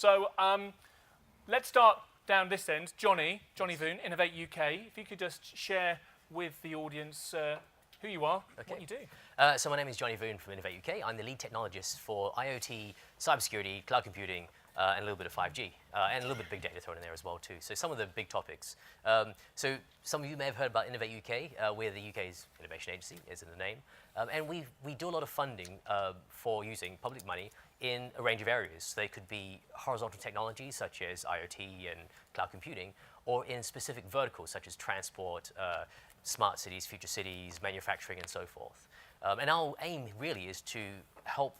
So let's start down this end. Jonny Voon, Innovate UK. If you could just share with the audience who you are, what you do. So my name is Jonny Voon from Innovate UK. I'm the lead technologist for IoT, cybersecurity, cloud computing, and a little bit of 5G, and a little bit of big data thrown in there as well too. So some of the big topics. So some of you may have heard about Innovate UK. We're the UK's innovation agency, is in the name. And we do a lot of funding for using public money in a range of areas. They could be horizontal technologies such as IoT and cloud computing, or in specific verticals such as transport, smart cities, future cities, manufacturing, and so forth. And our aim really is to help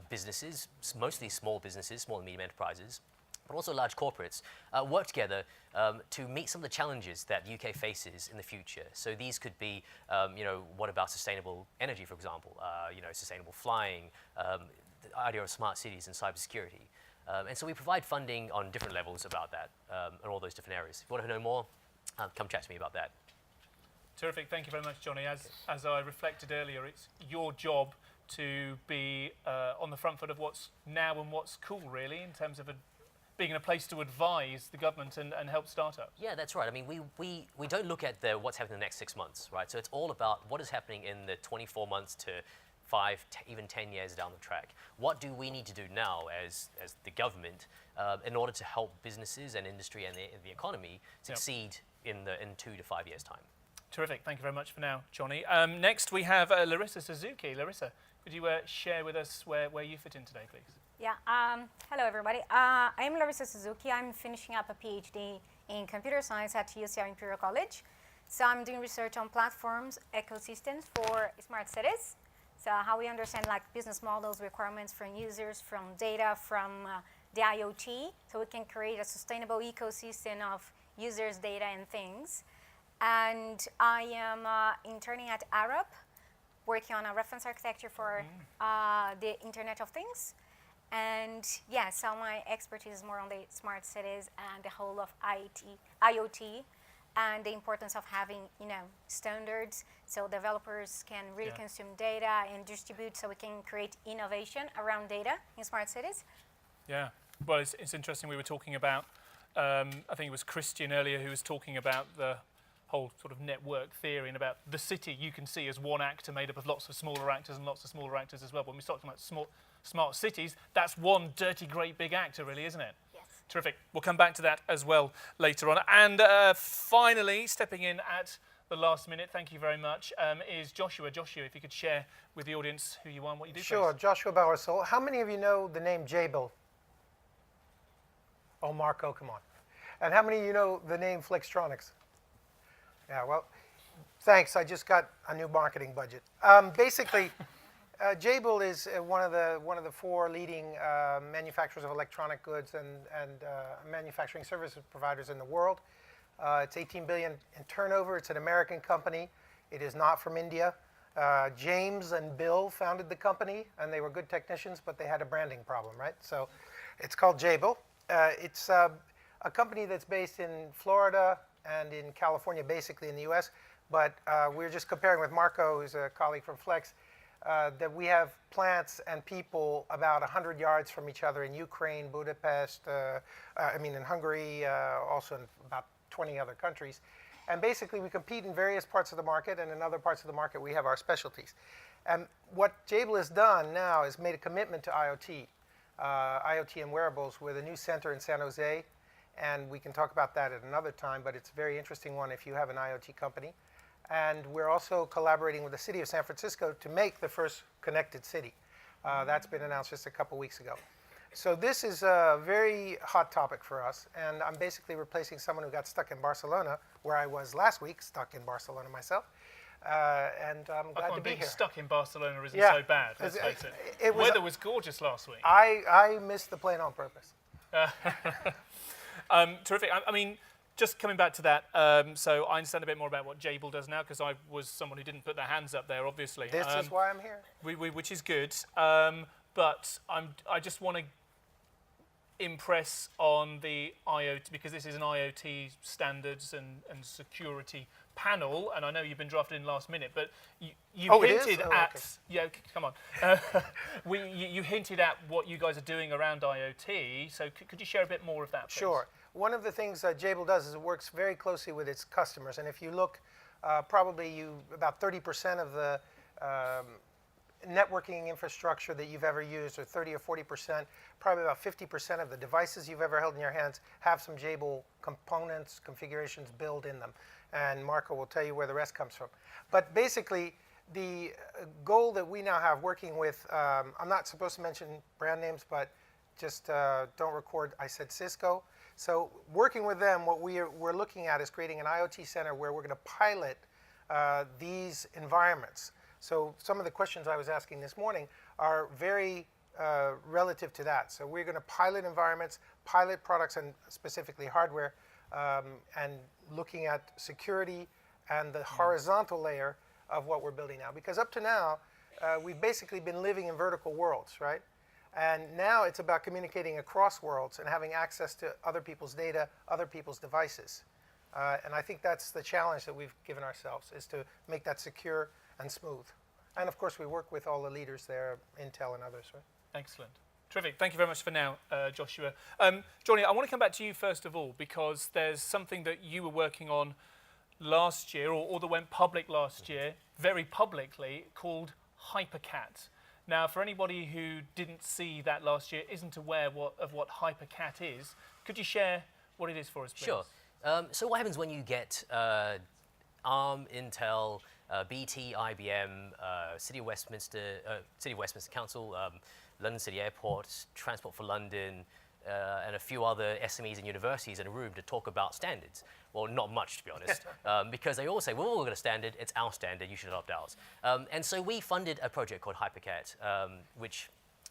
businesses, mostly small businesses, small and medium enterprises, but also large corporates, work together to meet some of the challenges that the UK faces in the future. So these could be, what about sustainable energy, for example, sustainable flying, the idea of smart cities and cybersecurity. And so we provide funding on different levels about that, and all those different areas. If you want to know more, come chat to me about that. Terrific. Thank you very much, Jonny. As I reflected earlier, it's your job to be on the front foot of what's now and what's cool, really, in terms of being in a place to advise the government and help startups. Yeah, that's right. I mean, we don't look at what's happening in the next 6 months, right? So it's all about what is happening in the 24 months to 5, even 10 years down the track. What do we need to do now as the government in order to help businesses and industry and the economy succeed in 2 to 5 years' time? Terrific. Thank you very much for now, Jonny. Next, we have Larissa Suzuki. Larissa, could you share with us where you fit in today, please? Yeah. Hello, everybody. I'm Larissa Suzuki. I'm finishing up a PhD in computer science at UCL Imperial College. So I'm doing research on platforms, ecosystems for smart cities. So how we understand business models, requirements from users, from data, from the IOT, so we can create a sustainable ecosystem of users, data, and things. And I am interning at Arab, working on a reference architecture for the Internet of Things. And yeah, so my expertise is more on the smart cities and the whole of IoT, and the importance of having standards so developers can really consume data and distribute, so we can create innovation around data in smart cities. Yeah, well, it's interesting. We were talking about, I think it was Christian earlier who was talking about the whole sort of network theory and about the city you can see as one actor made up of lots of smaller actors and lots of smaller actors as well. When we start talking about smart cities, that's one dirty, great big actor, really, isn't it? Yes. Terrific. We'll come back to that as well later on. And finally, stepping in at the last minute, thank you very much, is Joshua. Joshua, if you could share with the audience who you are and what you do, Sure. please. Joshua Bower-Saul. How many of you know the name Jabil? Oh, Marco, come on. And how many of you know the name Flextronics? Yeah, well, thanks. I just got a new marketing budget. Basically, Jabil is one of the 4 leading manufacturers of electronic goods and manufacturing services providers in the world. It's 18 billion in turnover. It's an American company. It is not from India. James and Bill founded the company, and they were good technicians, but they had a branding problem, right? So it's called Jabil. It's a company that's based in Florida and in California, basically in the US, but we're just comparing with Marco, who's a colleague from Flex, that we have plants and people about 100 yards from each other in Ukraine, Budapest, in Hungary, also in about 20 other countries. And basically we compete in various parts of the market, and in other parts of the market we have our specialties. And what Jabil has done now is made a commitment to IoT, IoT and wearables, with a new center in San Jose. And we can talk about that at another time, but it's a very interesting one if you have an IoT company. And we're also collaborating with the city of San Francisco to make the first connected city. That's been announced just a couple weeks ago. So this is a very hot topic for us, and I'm basically replacing someone who got stuck in Barcelona, where I was last week, stuck in Barcelona myself. And I'm glad to be here. Being stuck in Barcelona isn't so bad, let's face it. The weather was gorgeous last week. I missed the plane on purpose. Terrific. I mean, just coming back to that, so I understand a bit more about what Jabil does now, because I was someone who didn't put their hands up there, obviously. This is why I'm here. Which is good. But I just want to impress on the IoT, because this is an IoT standards and security panel, and I know you've been drafted in last minute, but you Oh, it is? hinted Oh, at okay. yeah, come on. You hinted at what you guys are doing around IoT. So could you share a bit more of that, please? Sure. One of the things that Jabil does is it works very closely with its customers, and if you look, probably about 30% of the networking infrastructure that you've ever used, or 30 or 40%, probably about 50% of the devices you've ever held in your hands have some Jabil components, configurations built in them. And Marco will tell you where the rest comes from. But basically, the goal that we now have working with, I'm not supposed to mention brand names, but just don't record I said Cisco. So working with them, what we're looking at is creating an IoT center where we're going to pilot these environments. So some of the questions I was asking this morning are very relative to that. So we're going to pilot environments, pilot products, and specifically hardware, and looking at security and the horizontal layer of what we're building now. Because up to now, we've basically been living in vertical worlds, right? And now it's about communicating across worlds and having access to other people's data, other people's devices. And I think that's the challenge that we've given ourselves, is to make that secure and smooth. And of course, we work with all the leaders there, Intel and others, right? Excellent. Terrific. Thank you very much for now, Joshua. Jonny, I want to come back to you first of all, because there's something that you were working on last year, or that went public last year, very publicly, called HyperCat. Now, for anybody who didn't see that last year, isn't aware of what HyperCat is, could you share what it is for us, please? Sure. So what happens when you get ARM, Intel, BT, IBM, City of Westminster Council, London City Airport, Transport for London, and a few other SMEs and universities in a room to talk about standards? Well, not much, to be honest, because they all say, well, we've got a standard, it's our standard, you should adopt ours. And so we funded a project called HyperCat, which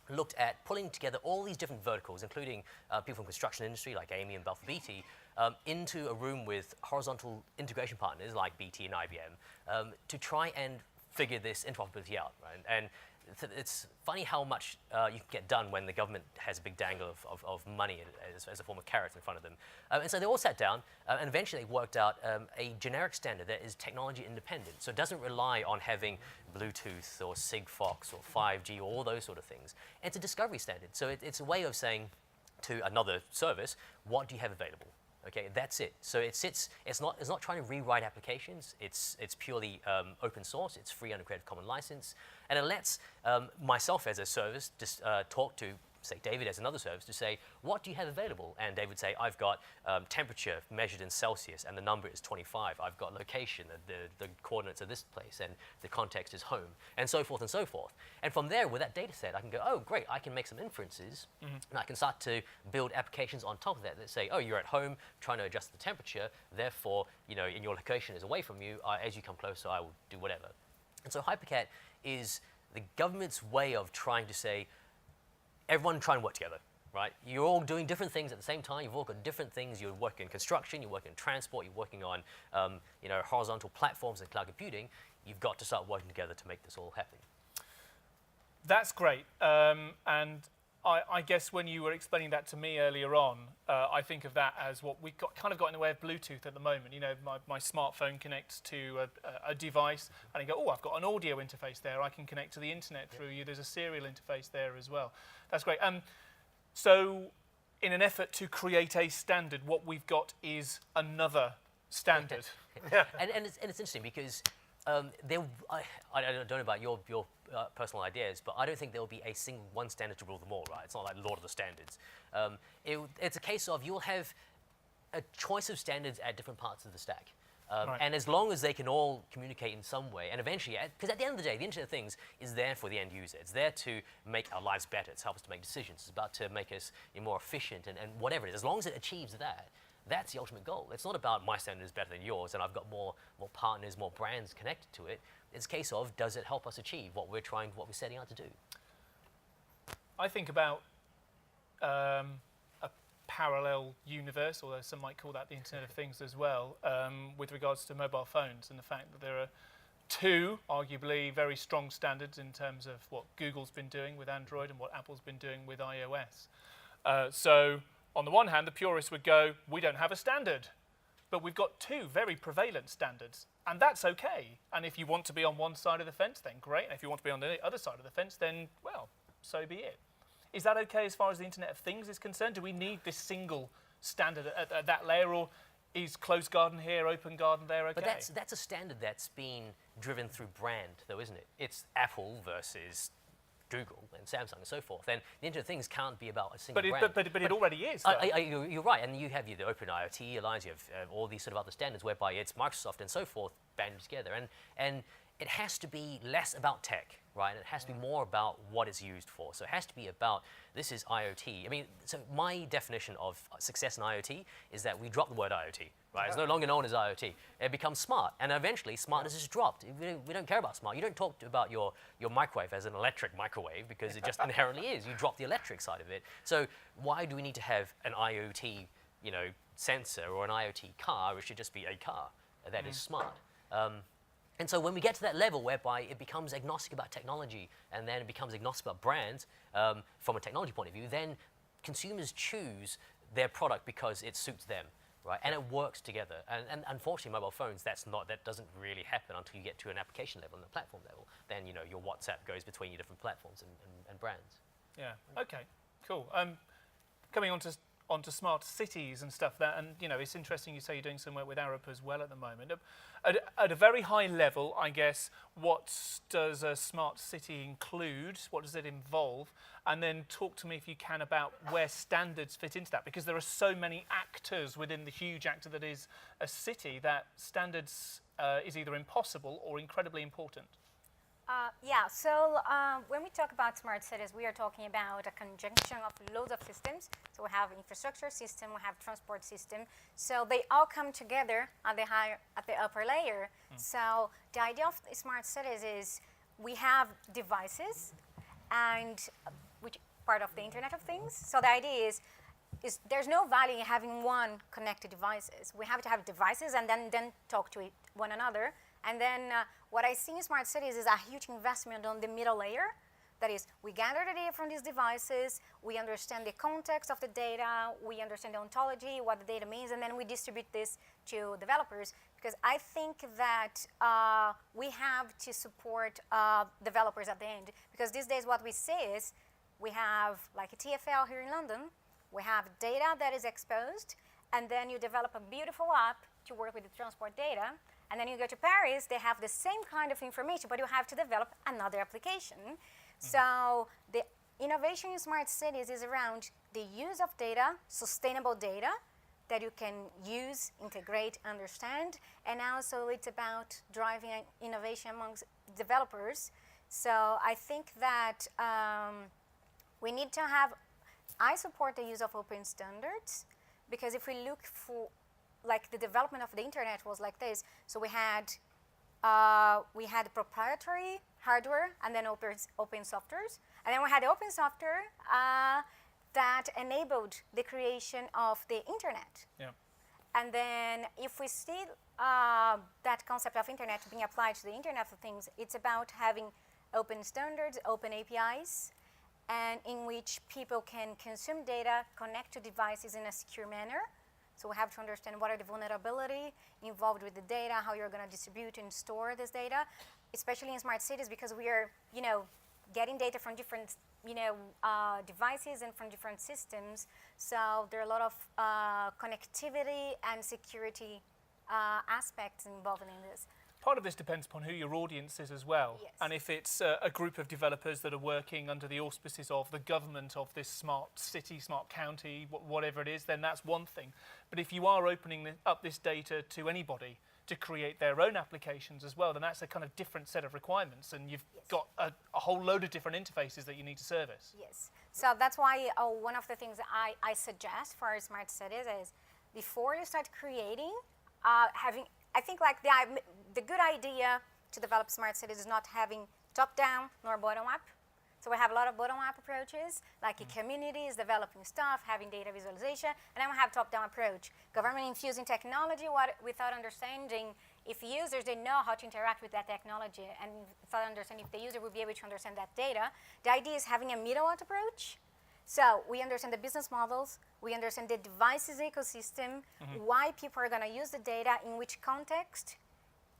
looked at pulling together all these different verticals, including people from construction industry like Amy and Balfour Beatty, into a room with horizontal integration partners like BT and IBM to try and figure this interoperability out, right? And it's funny how much you can get done when the government has a big dangle of money as a form of carrot in front of them. And so they all sat down and eventually they worked out a generic standard that is technology independent. So it doesn't rely on having Bluetooth or Sigfox or 5G or all those sort of things. And it's a discovery standard. So it's a way of saying to another service, what do you have available? Okay, that's it. So it's not trying to rewrite applications. It's purely open source. It's free under Creative Commons license, and it lets myself as a service just talk to, say, David as another service to say, what do you have available? And David would say, I've got temperature measured in Celsius, and the number is 25. I've got location, the coordinates of this place, and the context is home, and so forth and so forth. And from there, with that data set, I can go, oh, great, I can make some inferences, and I can start to build applications on top of that that say, oh, you're at home trying to adjust the temperature, therefore, you know, and your location is away from you. As you come closer, I will do whatever. And so HyperCat is the government's way of trying to say, everyone try and work together, right? You're all doing different things at the same time. You've all got different things. You're working in construction, you're working in transport, you're working on horizontal platforms and cloud computing. You've got to start working together to make this all happen. That's great. And I guess when you were explaining that to me earlier on, I think of that as what we've kind of got in the way of Bluetooth at the moment. You know, my smartphone connects to a device, and you go, oh, I've got an audio interface there. I can connect to the internet through you. There's a serial interface there as well. That's great. So in an effort to create a standard, what we've got is another standard. And it's interesting because I don't know about your personal ideas, but I don't think there will be a single one standard to rule them all, right? It's not like Lord of the Standards. It's a case of you'll have a choice of standards at different parts of the stack. Right. And as long as they can all communicate in some way, and eventually, because at the end of the day, the Internet of Things is there for the end user. It's there to make our lives better. It's help us to make decisions. It's about to make us more efficient and whatever it is. As long as it achieves that, that's the ultimate goal. It's not about my standard is better than yours and I've got more partners, more brands connected to it. It's a case of, does it help us achieve what we're setting out to do? I think about a parallel universe, although some might call that the Internet of Things as well, with regards to mobile phones and the fact that there are two, arguably, very strong standards in terms of what Google's been doing with Android and what Apple's been doing with iOS. So on the one hand, the purists would go, we don't have a standard, but we've got two very prevalent standards, and that's okay. And if you want to be on one side of the fence, then great. And if you want to be on the other side of the fence, then, well, so be it. Is that okay as far as the Internet of Things is concerned? Do we need this single standard at that layer, or is closed garden here, open garden there okay? But that's a standard that's been driven through brand, though, isn't it? It's Apple versus Google and Samsung and so forth. And the Internet of Things can't be about a single brand. But it already is. You're right, and you have the Open IoT Alliance, you have all these sort of other standards whereby it's Microsoft and so forth banded together. And it has to be less about tech, right? And it has to be more about what it's used for. So it has to be about, this is IoT. I mean, so my definition of success in IoT is that we drop the word IoT, right? It's no longer known as IoT. It becomes smart, and eventually smartness is dropped. We don't care about smart. You don't talk about your microwave as an electric microwave because it just inherently is. You drop the electric side of it. So why do we need to have an IoT, sensor or an IoT car? It should just be a car that is smart. And so when we get to that level whereby it becomes agnostic about technology and then it becomes agnostic about brands from a technology point of view, then consumers choose their product because it suits them, right? And it works together. And unfortunately, mobile phones, that doesn't really happen until you get to an application level and a platform level. Then, your WhatsApp goes between your different platforms and brands. Yeah, okay, cool. Coming on to smart cities and stuff, and it's interesting you say you're doing some work with Arab as well at the moment. At a very high level, I guess, what does a smart city include? What does it involve? And then talk to me, if you can, about where standards fit into that, because there are so many actors within the huge actor that is a city that standards is either impossible or incredibly important. So when we talk about smart cities, we are talking about a conjunction of loads of systems. So we have infrastructure system, we have transport system. So they all come together at the upper layer. So the idea of smart cities is we have devices, and which part of the Internet of Things. So the idea is there's no value in having one connected devices. We have to have devices and then talk to one another. And then what I see in smart cities is a huge investment on the middle layer. That is, we gather the data from these devices, we understand the context of the data, we understand the ontology, what the data means, and then we distribute this to developers. Because I think that we have to support developers at the end. Because these days what we see is we have like a TfL here in London, we have data that is exposed, and then you develop a beautiful app to work with the transport data. And then you go to Paris, they have the same kind of information, but you have to develop another application. So the innovation in smart cities is around the use of data, sustainable data, that you can use, integrate, understand, and also it's about driving innovation amongst developers. So I think that we need to have, I support the use of open standards, because if we look for, like the development of the internet was like this. So we had proprietary hardware and then open softwares. And then we had open software that enabled the creation of the internet. Yeah. And then if we see that concept of internet being applied to the Internet of Things, it's about having open standards, open APIs, and in which people can consume data, connect to devices in a secure manner. So we have to understand what are the vulnerability involved with the data, how you're going to distribute and store this data, especially in smart cities, because we are, getting data from different, devices and from different systems. So there are a lot of connectivity and security aspects involved in this. Part of this depends upon who your audience is as well. Yes. And if it's a group of developers that are working under the auspices of the government of this smart city, smart county, whatever it is, then that's one thing. But if you are opening up this data to anybody to create their own applications as well, then that's a kind of different set of requirements, and you've got a whole load of different interfaces that you need to service. Yes. So that's why one of the things that I suggest for our smart cities is before you start creating, I think like the good idea to develop smart cities is not having top-down nor bottom-up. So we have a lot of bottom-up approaches, like communities developing stuff, having data visualization, and then we have top-down approach. Government infusing technology without understanding if users didn't know how to interact with that technology, and without understanding if the user would be able to understand that data. The idea is having a middle-out approach. So we understand the business models, we understand the devices ecosystem, why people are going to use the data, in which context,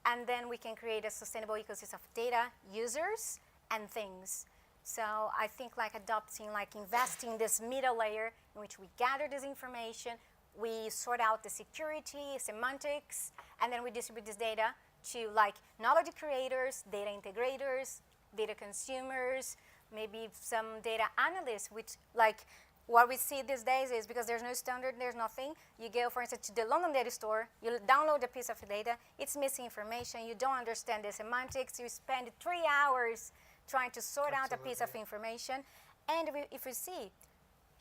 and then we can create a sustainable ecosystem of data, users, and things. So I think like adopting, like investing this middle layer in which we gather this information, we sort out the security, semantics, and then we distribute this data to like knowledge creators, data integrators, data consumers, maybe some data analysts, which like what we see these days is because there's no standard, there's nothing. You go, for instance, to the London data store, you download a piece of data, it's missing information, you don't understand the semantics, you spend 3 hours trying to sort out a piece of information. And if you see,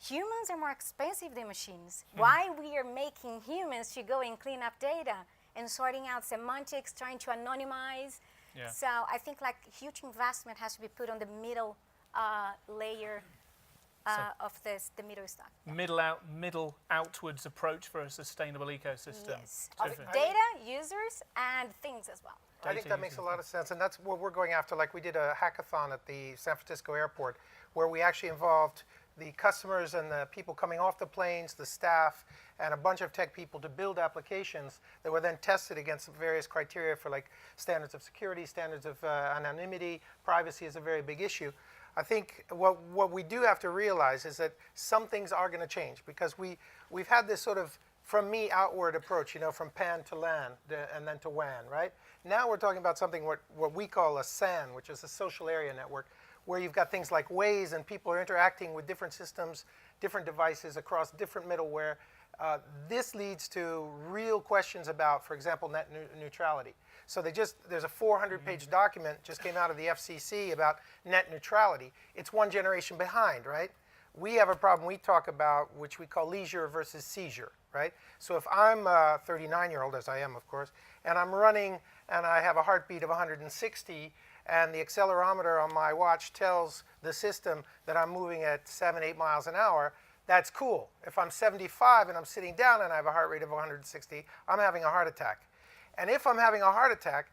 humans are more expensive than machines. Why we are making humans to go and clean up data and sorting out semantics, trying to anonymize. Yeah. So I think like huge investment has to be put on the middle layer of the middle stack. Middle outwards approach for a sustainable ecosystem. Yes, So of if- data, users, and things as well. I think that makes a lot of sense, and that's what we're going after. Like we did a hackathon at the San Francisco airport where we actually involved the customers and the people coming off the planes, the staff, and a bunch of tech people to build applications that were then tested against various criteria for like standards of security, standards of anonymity. Privacy is a very big issue. I think what we do have to realize is that some things are going to change because we've had this sort of from me outward approach, you know, from PAN to LAN and then to WAN, right? Now we're talking about something what we call a SAN, which is a social area network, where you've got things like Waze and people are interacting with different systems, different devices across different middleware. This leads to real questions about, for example, net neutrality. So there's a 400-page document just came out of the FCC about net neutrality. It's one generation behind, right? We have a problem we talk about, which we call leisure versus seizure, right? So if I'm a 39-year-old, as I am, of course, and I'm running and I have a heartbeat of 160, and the accelerometer on my watch tells the system that I'm moving at 7, 8 miles an hour, that's cool. If I'm 75 and I'm sitting down and I have a heart rate of 160, I'm having a heart attack. And if I'm having a heart attack,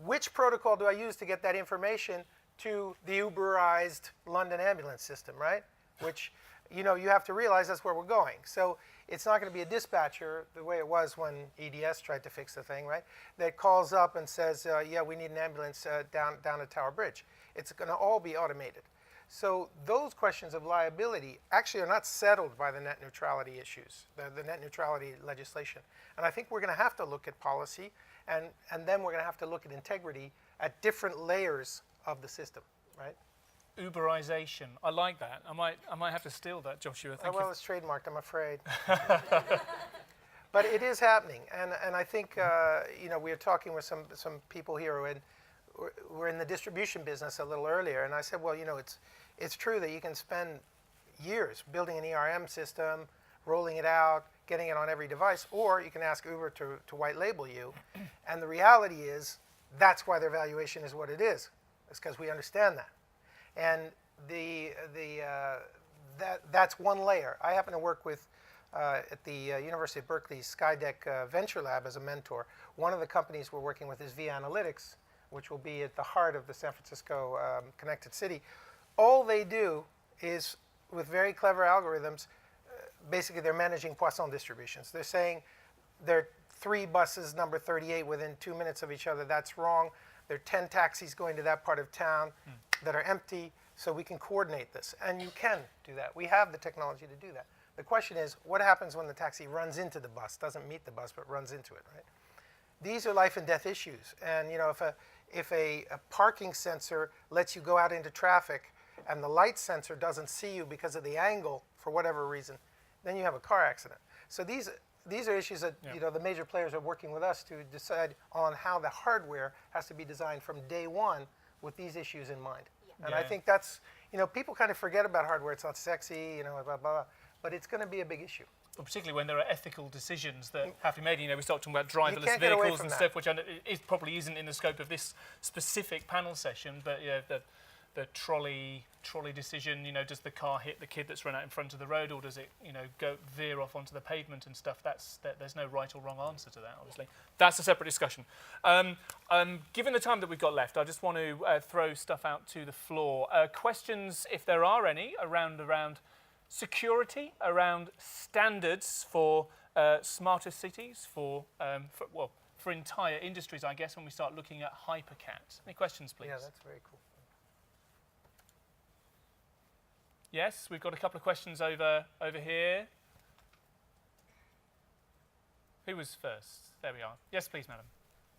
which protocol do I use to get that information to the Uberized London ambulance system, right? Which, you know, you have to realize that's where we're going. So it's not going to be a dispatcher the way it was when EDS tried to fix the thing, right? That calls up and says, yeah, we need an ambulance down at Tower Bridge. It's going to all be automated. So those questions of liability actually are not settled by the net neutrality issues, the net neutrality legislation. And I think we're going to have to look at policy, and then we're going to have to look at integrity at different layers of the system, right? Uberization. I like that. I might have to steal that, Joshua. Thank you. Well, it's trademarked, I'm afraid. But it is happening, and I think you know, we were talking with some people here who were in the distribution business a little earlier, and I said, well, you know, it's true that you can spend years building an ERM system, rolling it out, getting it on every device, or you can ask Uber to white label you, and the reality is that's why their valuation is what it is. It's because we understand that. And that's one layer. I happen to work with, at the University of Berkeley's Skydeck Venture Lab as a mentor. One of the companies we're working with is V Analytics, which will be at the heart of the San Francisco Connected City. All they do is, with very clever algorithms, basically they're managing Poisson distributions. They're saying there are 3 buses, number 38, within 2 minutes of each other. That's wrong. There are 10 taxis going to that part of town that are empty, so we can coordinate this. And you can do that. We have the technology to do that. The question is, what happens when the taxi runs into the bus, doesn't meet the bus, but runs into it, right? These are life and death issues. And you know, if a parking sensor lets you go out into traffic and the light sensor doesn't see you because of the angle, for whatever reason, then you have a car accident. So these are issues that you know, the major players are working with us to decide on how the hardware has to be designed from day one with these issues in mind. And I think that's, you know, people kind of forget about hardware. It's not sexy, you know, blah, blah, blah. But it's going to be a big issue. Well, particularly when there are ethical decisions that have to be made. You know, we start talking about driverless can't get away vehicles from and that. stuff, which I know probably isn't in the scope of this specific panel session. But yeah, the trolley decision. You know, does the car hit the kid that's run out in front of the road, or does it, you know, veer off onto the pavement and stuff? There's no right or wrong answer to that. Obviously, that's a separate discussion. Given the time that we've got left, I just want to throw stuff out to the floor. Questions, if there are any, around security around standards for smarter cities, for entire industries, I guess, when we start looking at hypercat. Any questions, please? Yeah, that's very cool. Yes, we've got a couple of questions over here. Who was first? There we are. Yes, please, madam.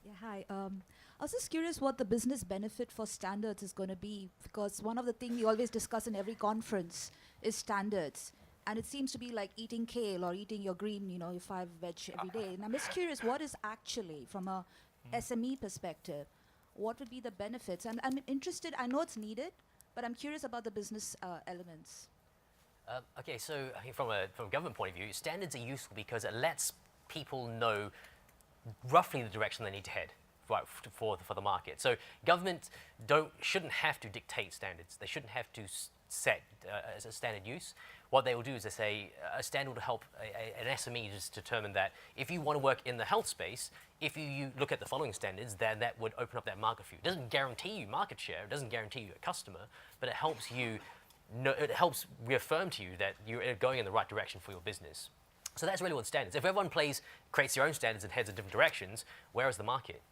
Yeah, hi. I was just curious what the business benefit for standards is going to be, because one of the things we always discuss in every conference is standards. And it seems to be like eating kale or eating your green, your 5 veg every day. And I'm just curious, what is actually, from a SME perspective, what would be the benefits? And I'm interested, I know it's needed, but I'm curious about the business elements. Okay, so I think from a government point of view, standards are useful because it lets people know roughly the direction they need to head for the market. So government shouldn't have to dictate standards. They shouldn't have to set as a standard use. What they will do is they say a standard will help an SME just determine that if you want to work in the health space, if you look at the following standards, then that would open up that market for you. It doesn't guarantee you market share, it doesn't guarantee you a customer, but it helps you, it helps reaffirm to you that you're going in the right direction for your business. So that's really what standards. If everyone creates their own standards and heads in different directions, where is the market?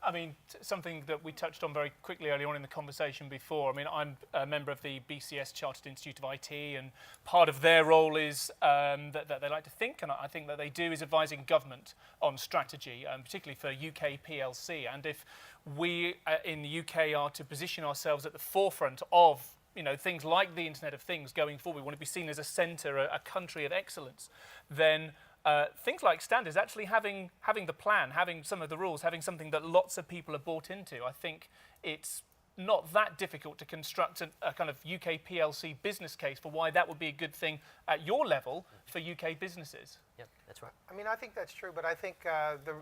I mean, something that we touched on very quickly earlier on in the conversation before. I mean, I'm a member of the BCS Chartered Institute of IT, and part of their role is that they like to think, and I think that they do, is advising government on strategy, particularly for UK PLC. And if we in the UK are to position ourselves at the forefront of things like the Internet of Things going forward, we want to be seen as a centre, a country of excellence, then things like standards, actually having the plan, having some of the rules, having something that lots of people are bought into, I think it's not that difficult to construct a kind of UK PLC business case for why that would be a good thing at your level for UK businesses. Yep, that's right. I mean, I think that's true, but I think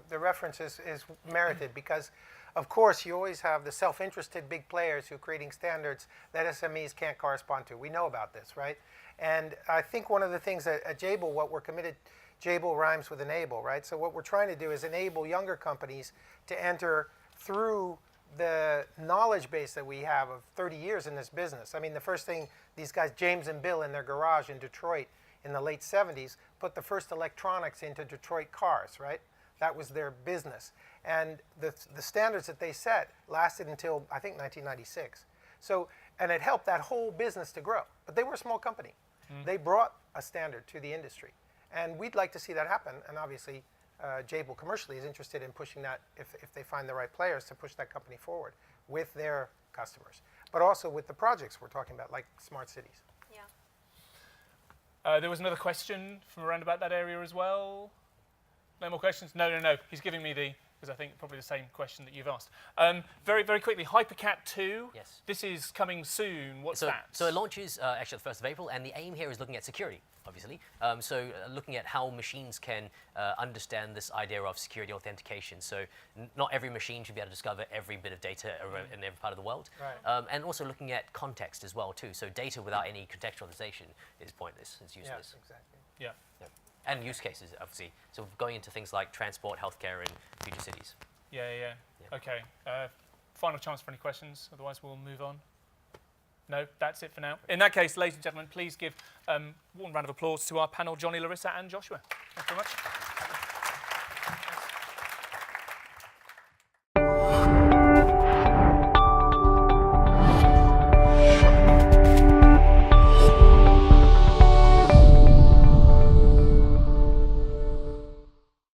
the reference is merited because, of course, you always have the self-interested big players who are creating standards that SMEs can't correspond to. We know about this, right? And I think one of the things at Jabil, what we're committed, Jabil rhymes with enable, right? So what we're trying to do is enable younger companies to enter through the knowledge base that we have of 30 years in this business. I mean, the first thing these guys, James and Bill, in their garage in Detroit in the late 70s, put the first electronics into Detroit cars, right? That was their business. And the standards that they set lasted until, I think, 1996. So, and it helped that whole business to grow. But they were a small company. They brought a standard to the industry. And we'd like to see that happen. And obviously, Jabil commercially is interested in pushing that, if they find the right players, to push that company forward with their customers. But also with the projects we're talking about, like smart cities. Yeah. There was another question from around about that area as well. No more questions? No. He's giving me because I think probably the same question that you've asked. Very, very quickly, HyperCat 2. Yes. This is coming soon. What's that? So it launches actually the 1st of April, and the aim here is looking at security, obviously. Looking at how machines can understand this idea of security authentication. So not every machine should be able to discover every bit of data in every part of the world. Right. And also looking at context as well, too. So data without any contextualization is pointless. It's useless. Yes, exactly. Yeah. Yep. And use cases, obviously. So going into things like transport, healthcare, and future cities. Yeah. Okay. Final chance for any questions. Otherwise, we'll move on. No, that's it for now. In that case, ladies and gentlemen, please give a warm round of applause to our panel, Jonny, Larissa, and Joshua. Thank you very much.